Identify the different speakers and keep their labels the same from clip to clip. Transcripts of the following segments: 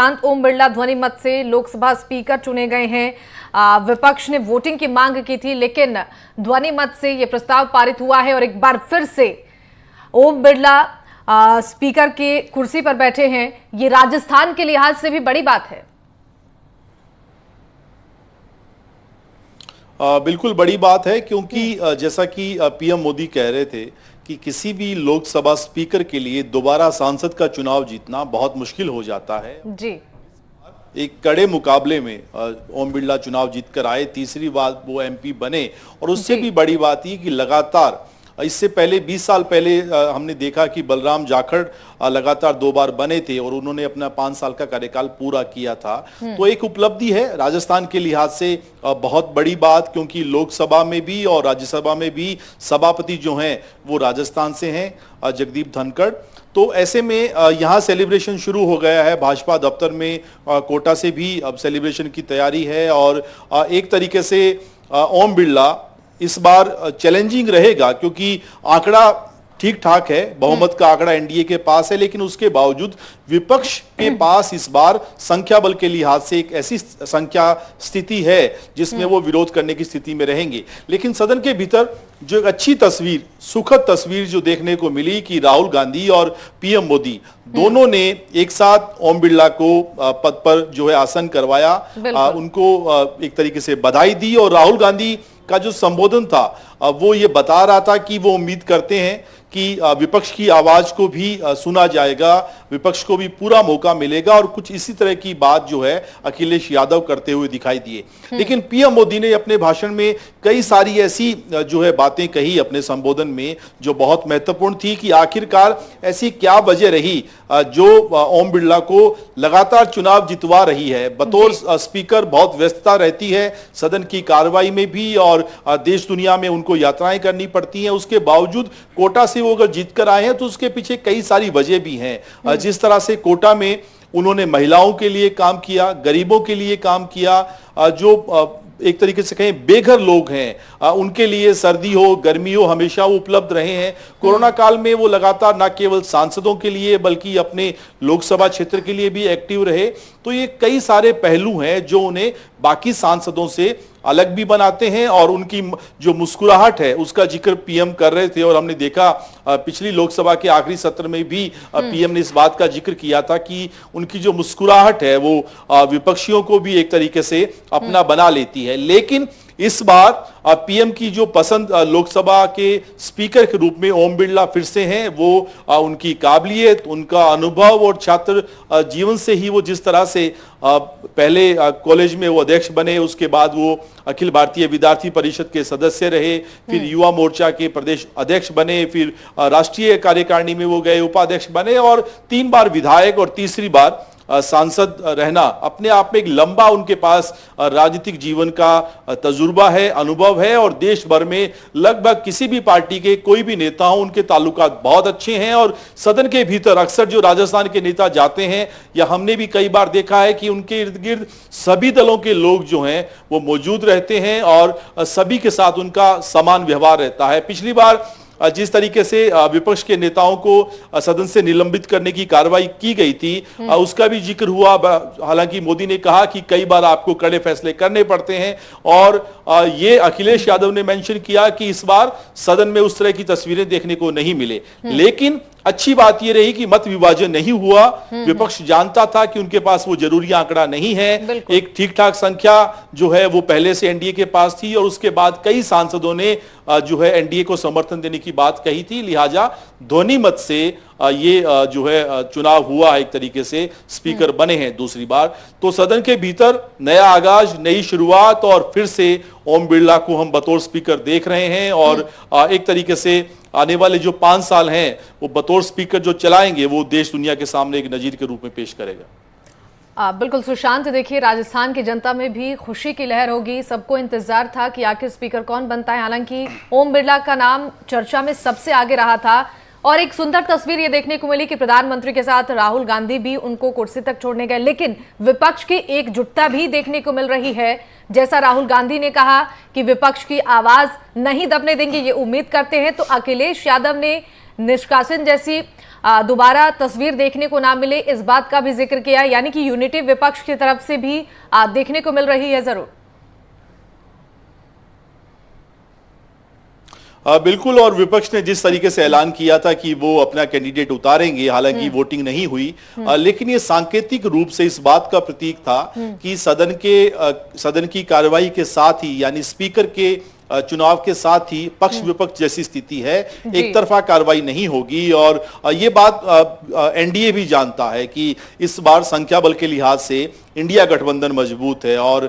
Speaker 1: शांत ओम बिरला ध्वनि मत से लोकसभा स्पीकर चुने गए हैं। विपक्ष ने वोटिंग की मांग की थी, लेकिन ध्वनि मत से यह प्रस्ताव पारित हुआ है और एक बार फिर से ओम बिरला स्पीकर के कुर्सी पर बैठे हैं। ये राजस्थान के लिहाज से भी बड़ी बात है।
Speaker 2: बिल्कुल बड़ी बात है, क्योंकि जैसा कि पीएम मोदी कह रहे थे कि किसी भी लोकसभा स्पीकर के लिए दोबारा सांसद का चुनाव जीतना बहुत मुश्किल हो जाता है
Speaker 1: जी।
Speaker 2: एक कड़े मुकाबले में ओम बिरला चुनाव जीतकर आए, तीसरी बार वो एमपी बने। और उससे भी बड़ी बात ये कि लगातार इससे पहले 20 साल पहले हमने देखा कि बलराम जाखड़ लगातार 2 बार बने थे और उन्होंने अपना 5 साल का कार्यकाल पूरा किया था। तो एक उपलब्धि है राजस्थान के लिहाज से बहुत बड़ी बात, क्योंकि लोकसभा में भी और राज्यसभा में भी सभापति जो हैं वो राजस्थान से हैं, जगदीप धनखड़। तो ऐसे में यहाँ सेलिब्रेशन शुरू हो गया है। भाजपा दफ्तर में कोटा से भी अब सेलिब्रेशन की तैयारी है और एक तरीके से ओम बिरला इस बार चैलेंजिंग रहेगा, क्योंकि आंकड़ा ठीक ठाक है, बहुमत का आंकड़ा एनडीए के पास है, लेकिन उसके बावजूद विपक्ष के पास इस बार संख्या बल के लिहाज से एक ऐसी संख्या स्थिति है जिसमें वो विरोध करने की स्थिति में रहेंगे। लेकिन सदन के भीतर जो एक अच्छी तस्वीर, सुखद तस्वीर जो देखने को मिली कि राहुल गांधी और पीएम मोदी दोनों ने एक साथ ओम बिरला को पद पर जो है आसन करवाया, उनको एक तरीके से बधाई दी। और राहुल गांधी का जो संबोधन था वो ये बता रहा था कि वो उम्मीद करते हैं कि विपक्ष की आवाज को भी सुना जाएगा, विपक्ष को भी पूरा मौका मिलेगा। और कुछ इसी तरह की बात जो है अखिलेश यादव करते हुए दिखाई दिए। लेकिन पीएम मोदी ने अपने भाषण में कई सारी ऐसी जो है बातें कही अपने संबोधन में जो बहुत महत्वपूर्ण थी कि आखिरकार ऐसी क्या वजह रही जो ओम बिरला को लगातार चुनाव जितवा रही है। बतौर स्पीकर बहुत व्यस्तता रहती है सदन की कार्रवाई में भी, और देश दुनिया में उनको यात्राएं करनी पड़ती हैं। उसके बावजूद कोटा से वो अगर जीत कर आए हैं तो उसके पीछे कई सारी वजह भी हैं। जिस तरह से कोटा में उन्होंने महिलाओं के लिए काम किया, गरीबों के लिए काम किया, जो एक तरीके से कहें बेघर लोग हैं उनके लिए सर्दी हो गर्मी हो हमेशा वो उपलब्ध रहे हैं। कोरोना काल में वो लगातार न केवल सांसदों के लिए बल्कि अपने लोकसभा क्षेत्र के लिए भी एक्टिव रहे। तो ये कई सारे पहलू हैं जो उन्हें बाकी सांसदों से अलग भी बनाते हैं, और उनकी जो मुस्कुराहट है उसका जिक्र पीएम कर रहे थे। और हमने देखा पिछली लोकसभा के आखिरी सत्र में भी पीएम ने इस बात का जिक्र किया था कि उनकी जो मुस्कुराहट है वो विपक्षियों को भी एक तरीके से अपना बना लेती है। लेकिन इस बार पीएम की जो पसंद लोकसभा के स्पीकर के रूप में ओम बिरला फिर से हैं, वो उनकी काबिलियत, उनका अनुभव और छात्र जीवन से ही वो जिस तरह से पहले कॉलेज में वो अध्यक्ष बने, उसके बाद वो अखिल भारतीय विद्यार्थी परिषद के सदस्य रहे, फिर युवा मोर्चा के प्रदेश अध्यक्ष बने, फिर राष्ट्रीय कार्यकारिणी में वो गए, उपाध्यक्ष बने और 3 बार विधायक और तीसरी बार सांसद रहना अपने आप में एक लंबा उनके पास राजनीतिक जीवन का तजुर्बा है, अनुभव है। और देश भर में लगभग किसी भी पार्टी के कोई भी नेता हो उनके ताल्लुकात बहुत अच्छे हैं। और सदन के भीतर अक्सर जो राजस्थान के नेता जाते हैं, या हमने भी कई बार देखा है कि उनके इर्द गिर्द सभी दलों के लोग जो हैं वो मौजूद रहते हैं और सभी के साथ उनका समान व्यवहार रहता है। पिछली बार जिस तरीके से विपक्ष के नेताओं को सदन से निलंबित करने की कार्रवाई की गई थी उसका भी जिक्र हुआ। हालांकि मोदी ने कहा कि कई बार आपको कड़े फैसले करने पड़ते हैं, और ये अखिलेश यादव ने मेंशन किया कि इस बार सदन में उस तरह की तस्वीरें देखने को नहीं मिले। लेकिन अच्छी बात यह रही कि मत विभाजन नहीं हुआ। विपक्ष जानता था कि उनके पास वो जरूरी आंकड़ा नहीं है, एक ठीक ठाक संख्या जो है वो पहले से एनडीए के पास थी, और उसके बाद कई सांसदों ने जो है एनडीए को समर्थन देने की बात कही थी। लिहाजा ध्वनि मत से ये जो है चुनाव हुआ, एक तरीके से स्पीकर बने हैं दूसरी बार। तो सदन के भीतर नया आगाज, नई शुरुआत, और फिर से ओम बिरला को हम बतौर स्पीकर देख रहे हैं। और एक तरीके से आने वाले जो 5 साल हैं वो बतौर स्पीकर जो चलाएंगे वो देश दुनिया के सामने एक नजीर के रूप में पेश करेगा।
Speaker 1: बिल्कुल सुशांत, देखिए राजस्थान की जनता में भी खुशी की लहर होगी। सबको इंतजार था कि आखिर स्पीकर कौन बनता है। हालांकि ओम बिरला का नाम चर्चा में सबसे आगे रहा था, और एक सुंदर तस्वीर ये देखने को मिली कि प्रधानमंत्री के साथ राहुल गांधी भी उनको कुर्सी तक छोड़ने गए। लेकिन विपक्ष की एकजुटता भी देखने को मिल रही है। जैसा राहुल गांधी ने कहा कि विपक्ष की आवाज नहीं दबने देंगे, ये उम्मीद करते हैं, तो अखिलेश यादव ने निष्कासन जैसी दोबारा तस्वीर देखने को ना मिले, इस बात का भी जिक्र किया, यानी कि यूनिटी विपक्ष की तरफ से भी देखने को मिल रही है। जरूर
Speaker 2: बिल्कुल, और विपक्ष ने जिस तरीके से ऐलान किया था कि वो अपना कैंडिडेट उतारेंगे, हालांकि वोटिंग नहीं हुई, लेकिन ये सांकेतिक रूप से इस बात का प्रतीक था कि सदन की कार्रवाई के साथ ही, यानी स्पीकर के चुनाव के साथ ही पक्ष विपक्ष जैसी स्थिति है, एक तरफा कार्रवाई नहीं होगी। और ये बात एनडीए भी जानता है कि इस बार संख्या बल के लिहाज से इंडिया गठबंधन मजबूत है और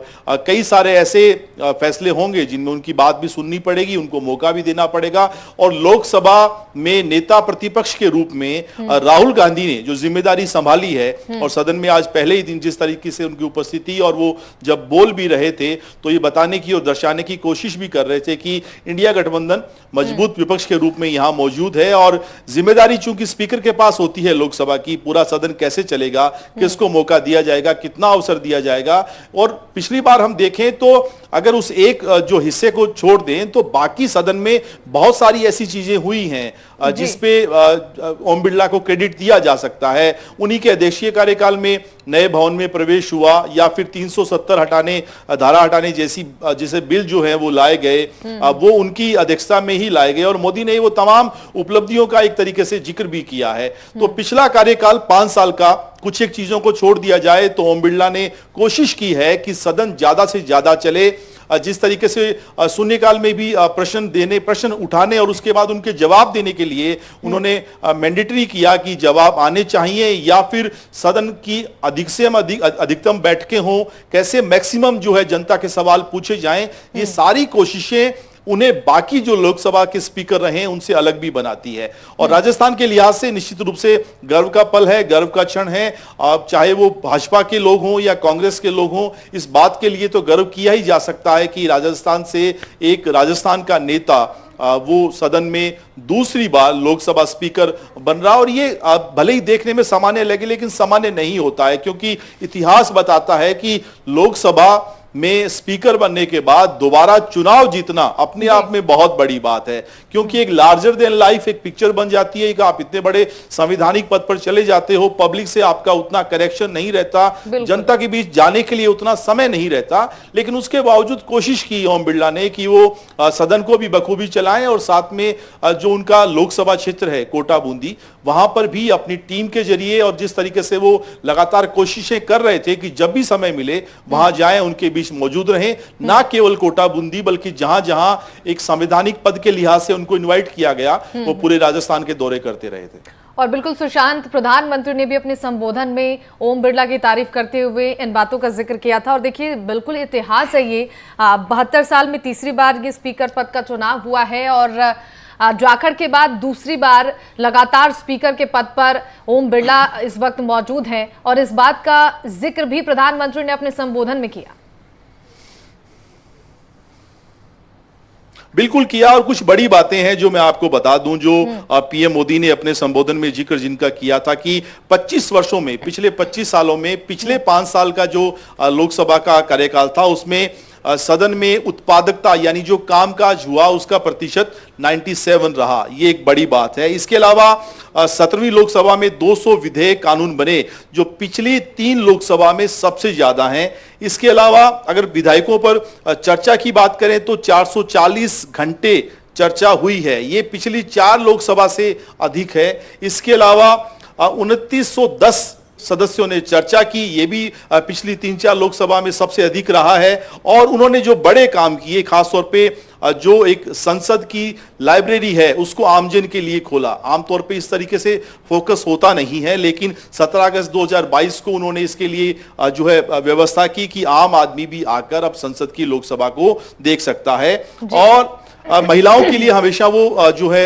Speaker 2: कई सारे ऐसे फैसले होंगे जिनमें उनकी बात भी सुननी पड़ेगी, उनको मौका भी देना पड़ेगा। और लोकसभा में नेता प्रतिपक्ष के रूप में राहुल गांधी ने जो जिम्मेदारी संभाली है, और सदन में आज पहले ही दिन जिस तरीके से उनकी उपस्थिति, और वो जब बोल भी रहे थे तो ये बताने की और दर्शाने की कोशिश भी कर रहे थे कि इंडिया गठबंधन मजबूत विपक्ष के रूप में यहां मौजूद है। और जिम्मेदारी चूंकि स्पीकर के पास होती है लोकसभा की, पूरा सदन कैसे चलेगा, किसको मौका दिया जाएगा, कितना अवसर दिया जाएगा। और पिछली बार हम देखें तो अगर उस एक जो हिस्से को छोड़ दें तो बाकी सदन में बहुत सारी ऐसी चीजें हुई हैं जिसपे ओम बिरला को क्रेडिट दिया जा सकता है। उन्हीं के अध्यक्षीय कार्यकाल में नए भवन में प्रवेश हुआ, या फिर 370 धारा हटाने जैसे बिल जो है वो लाए गए, वो उनकी अध्यक्षता में ही लाए गए, और मोदी ने वो तमाम उपलब्धियों का एक तरीके से जिक्र भी किया है। तो पिछला कार्यकाल 5 साल का कुछ एक चीजों को छोड़ दिया जाए तो ओम बिरला ने कोशिश की है कि सदन ज्यादा से ज्यादा चले। जिस तरीके से शून्यकाल में भी प्रश्न उठाने और उसके बाद उनके जवाब देने के लिए उन्होंने मैंडेटरी किया कि जवाब आने चाहिए, या फिर सदन की अधिकतम बैठकें हों, कैसे मैक्सिमम जो है जनता के सवाल पूछे जाएं। ये सारी कोशिशें उन्हें बाकी जो लोकसभा के स्पीकर रहे हैं उनसे अलग भी बनाती है। और राजस्थान के लिहाज से निश्चित रूप से गर्व का पल है, गर्व का क्षण है। चाहे वो भाजपा के लोग हों या कांग्रेस के लोग हों, इस बात के लिए तो गर्व किया ही जा सकता है कि राजस्थान से एक राजस्थान का नेता वो सदन में दूसरी बार लोकसभा स्पीकर बन रहा। और ये भले ही देखने में सामान्य लगे, लेकिन सामान्य नहीं होता है, क्योंकि इतिहास बताता है कि लोकसभा में स्पीकर बनने के बाद दोबारा चुनाव जीतना अपने आप में बहुत बड़ी बात है, क्योंकि एक लार्जर देन लाइफ एक पिक्चर बन जाती है कि आप इतने बड़े संवैधानिक पद पर चले जाते हो, पब्लिक से आपका उतना कनेक्शन नहीं रहता, जनता के बीच जाने के लिए उतना समय नहीं रहता। लेकिन उसके बावजूद कोशिश की ओम बिरला ने कि वो सदन को भी बखूबी चलाएं, और साथ में जो उनका लोकसभा क्षेत्र है कोटा बूंदी, वहां पर भी अपनी टीम के जरिए और जिस तरीके से वो लगातार कोशिशें कर रहे थे कि जब भी समय मिले वहां जाएं, उनके बीच मौजूद रहें। ना केवल कोटा बूंदी बल्कि जहां जहां एक संवैधानिक पद के लिहाज से उनको इनवाइट किया गया, वो पूरे राजस्थान के दौरे करते रहे थे।
Speaker 1: और बिल्कुल सुशांत, प्रधानमंत्री ने भी अपने संबोधन में ओम बिरला की तारीफ करते हुए इन बातों का जिक्र किया था। और देखिए, बिल्कुल इतिहास है ये, 72 साल में तीसरी बार ये स्पीकर पद का चुनाव हुआ है, और जाखड़ के बाद दूसरी बार लगातार स्पीकर के पद पर ओम बिरला इस वक्त मौजूद हैं, और इस बात का जिक्र भी प्रधानमंत्री ने अपने संबोधन में किया।
Speaker 2: बिल्कुल किया, और कुछ बड़ी बातें हैं जो मैं आपको बता दूं, जो पीएम मोदी ने अपने संबोधन में जिक्र जिनका किया था कि 25 वर्षों में, पिछले 25 सालों में, पिछले 5 साल का जो लोकसभा का कार्यकाल था उसमें सदन में उत्पादकता यानी जो कामकाज हुआ उसका प्रतिशत 97 रहा। ये एक बड़ी बात है। इसके अलावा 17वीं लोकसभा में 200 विधेयक कानून बने, जो पिछली 3 लोकसभा में सबसे ज्यादा हैं। इसके अलावा अगर विधायकों पर चर्चा की बात करें तो 440 घंटे चर्चा हुई है, ये पिछली 4 लोकसभा से अधिक है। इसके अलावा 2910 सदस्यों ने चर्चा की, ये भी पिछली 3-4 लोकसभा में सबसे अधिक रहा है। और उन्होंने जो बड़े काम किए, खासतौर पे जो एक संसद की लाइब्रेरी है उसको आमजन के लिए खोला। आमतौर पे इस तरीके से फोकस होता नहीं है, लेकिन 17 अगस्त 2022 को उन्होंने इसके लिए जो है व्यवस्था की कि आम आदमी भी आकर अब संसद की लोकसभा को देख सकता है। और महिलाओं के लिए हमेशा वो जो है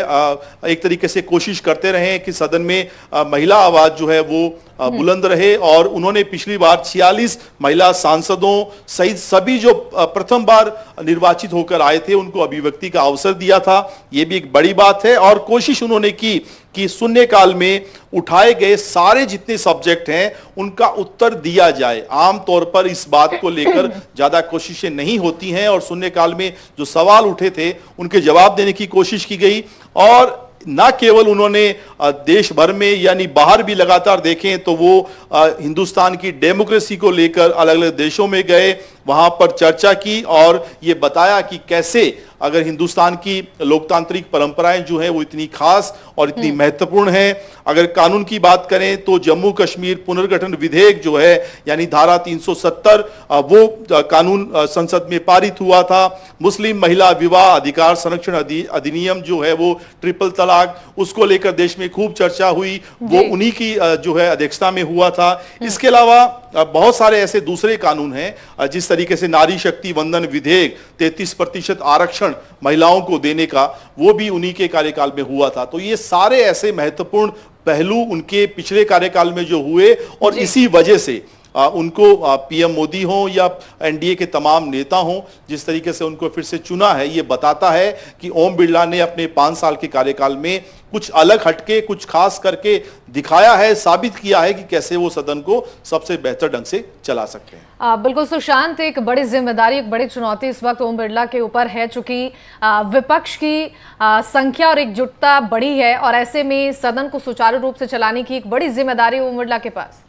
Speaker 2: एक तरीके से कोशिश करते रहे कि सदन में महिला आवाज जो है वो बुलंद रहे। और उन्होंने पिछली बार 46 महिला सांसदों सहित सभी जो प्रथम बार निर्वाचित होकर आए थे उनको अभिव्यक्ति का अवसर दिया था। ये भी एक बड़ी बात है। और कोशिश उन्होंने की कि शून्यकाल में उठाए गए सारे जितने सब्जेक्ट हैं उनका उत्तर दिया जाए। आमतौर पर इस बात को लेकर ज्यादा कोशिशें नहीं होती हैं, और शून्यकाल में जो सवाल उठे थे उनके जवाब देने की कोशिश की गई। और ना केवल उन्होंने देश भर में यानी बाहर भी लगातार देखें तो वो हिंदुस्तान की डेमोक्रेसी को लेकर अलग अलग देशों में गए, वहां पर चर्चा की और ये बताया कि कैसे अगर हिंदुस्तान की लोकतांत्रिक परंपराएं जो है वो इतनी खास और इतनी महत्वपूर्ण है। अगर कानून की बात करें तो जम्मू कश्मीर पुनर्गठन विधेयक जो है यानी धारा 370 वो कानून संसद में पारित हुआ था। मुस्लिम महिला विवाह अधिकार संरक्षण अधिनियम जो है वो ट्रिपल तलाक, उसको लेकर देश में खूब चर्चा हुई, वो उन्हीं की जो है अध्यक्षता में हुआ था। इसके अलावा बहुत सारे ऐसे दूसरे कानून हैं, जिस तरीके से नारी शक्ति वंदन विधेयक 33% आरक्षण महिलाओं को देने का, वो भी उन्हीं के कार्यकाल में हुआ था। तो ये सारे ऐसे महत्वपूर्ण पहलू उनके पिछले कार्यकाल में जो हुए और इसी वजह से उनको पीएम मोदी हो या एनडीए के तमाम नेता हों, जिस तरीके से उनको फिर से चुना है, ये बताता है कि ओम बिरला ने अपने 5 साल के कार्यकाल में कुछ अलग हटके, कुछ खास करके दिखाया है, साबित किया है कि कैसे वो सदन को सबसे बेहतर ढंग से चला सकते हैं।
Speaker 1: बिल्कुल सुशांत, एक बड़ी जिम्मेदारी, एक बड़ी चुनौती इस वक्त ओम बिरला के ऊपर है, चूंकि विपक्ष की संख्या और एकजुटता बड़ी है और ऐसे में सदन को सुचारू रूप से चलाने की एक बड़ी जिम्मेदारी ओम बिरला के पास।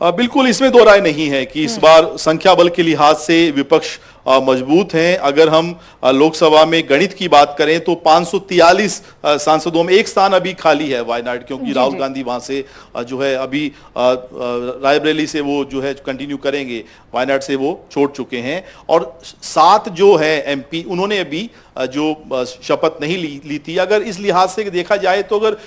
Speaker 2: बिल्कुल, इसमें दो राय नहीं है कि इस बार संख्या बल के लिहाज से विपक्ष मजबूत हैं। अगर हम लोकसभा में गणित की बात करें तो 543 सांसदों में एक स्थान अभी खाली है वायनाड, क्योंकि राहुल गांधी वहां से जो है अभी रायबरेली से वो जो है कंटिन्यू करेंगे, वायनाड से वो छोड़ चुके हैं। और 7 जो है एमपी उन्होंने अभी जो शपथ नहीं ली थी। अगर इस लिहाज से देखा जाए तो अगर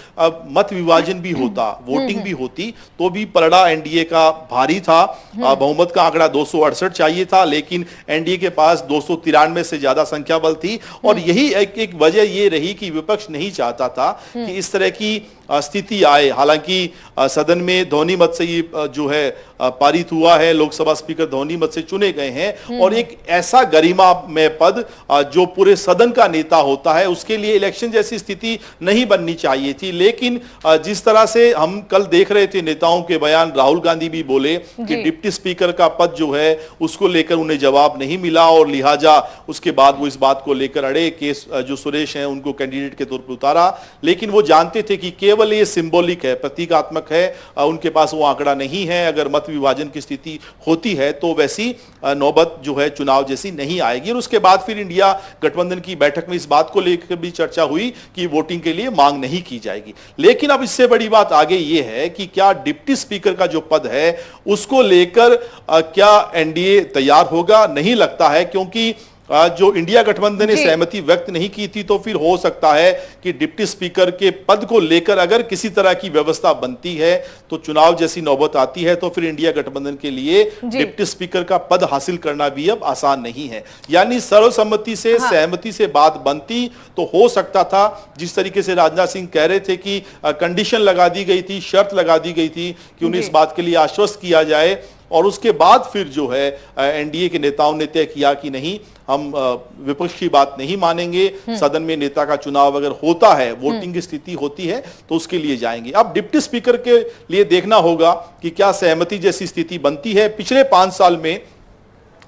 Speaker 2: मत विभाजन भी होता, वोटिंग भी होती, तो भी पलड़ा एनडीए का भारी था। बहुमत का आंकड़ा 268 चाहिए था, लेकिन एनडीए के पास 293 से ज्यादा संख्या बल थी। और यही एक वजह ये रही कि विपक्ष नहीं चाहता था कि इस तरह की स्थिति आए। हालांकि सदन में ध्वनि मत से ये जो है पारित हुआ है, लोकसभा स्पीकर ध्वनि मत से चुने गए हैं और एक ऐसा गरिमामय पद जो पूरे सदन का नेता होता है, उसके लिए इलेक्शन जैसी स्थिति नहीं बननी चाहिए थी। लेकिन जिस तरह से हम कल देख रहे थे नेताओं के बयान, राहुल गांधी भी बोले कि डिप्टी स्पीकर का पद जो है उसको लेकर उन्हें जवाब नहीं मिला और लिहाजा उसके बाद वो इस बात को लेकर अड़े, केस जो सुरेश हैं उनको कैंडिडेट के तौर पर उतारा। लेकिन वो जानते थे कि केवल ये सिंबॉलिक है, प्रतीकात्मक है, उनके पास वो आंकड़ा नहीं है। अगर मत विभाजन की स्थिति होती है तो वैसी नौबत जो है चुनाव जैसी नहीं आएगी। और उसके बाद फिर इंडिया गठबंधन की बैठक में इस बात को लेकर भी चर्चा हुई कि वोटिंग के लिए मांग नहीं की जाएगी। लेकिन अब इससे बड़ी बात आगे ये है कि क्या डिप्टी स्पीकर का जो पद है उसको लेकर क्या एनडीए तैयार होगा? नहीं लगता है, क्योंकि जो इंडिया गठबंधन ने सहमति व्यक्त नहीं की थी, तो फिर हो सकता है कि डिप्टी स्पीकर के पद को लेकर अगर किसी तरह की व्यवस्था बनती है तो चुनाव जैसी नौबत आती है तो फिर इंडिया गठबंधन के लिए डिप्टी स्पीकर का पद हासिल करना भी अब आसान नहीं है। यानी सर्वसम्मति से सहमति से बात बनती तो हो सकता था, जिस तरीके से राजनाथ सिंह कह रहे थे कि कंडीशन लगा दी गई थी, शर्त लगा दी गई थी कि उन्हें इस बात के लिए आश्वस्त किया जाए। और उसके बाद फिर जो है एनडीए के नेताओं ने तय किया कि नहीं, हम विपक्ष की बात नहीं मानेंगे, सदन में नेता का चुनाव अगर होता है, वोटिंग की स्थिति होती है तो उसके लिए जाएंगे। अब डिप्टी स्पीकर के लिए देखना होगा कि क्या सहमति जैसी स्थिति बनती है। पिछले 5 साल में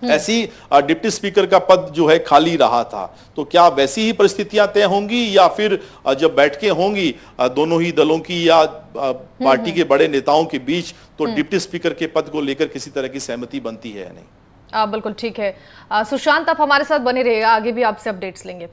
Speaker 2: ऐसी डिप्टी स्पीकर का पद जो है खाली रहा था, तो क्या वैसी ही परिस्थितियां तय होंगी या फिर जब बैठकें होंगी दोनों ही दलों की या पार्टी के बड़े नेताओं के बीच, तो डिप्टी स्पीकर के पद को लेकर किसी तरह की सहमति बनती है या नहीं?
Speaker 1: बिल्कुल ठीक है। सुशांत, आप हमारे साथ बने रहिएगा, आगे भी आपसे अपडेट्स लेंगे।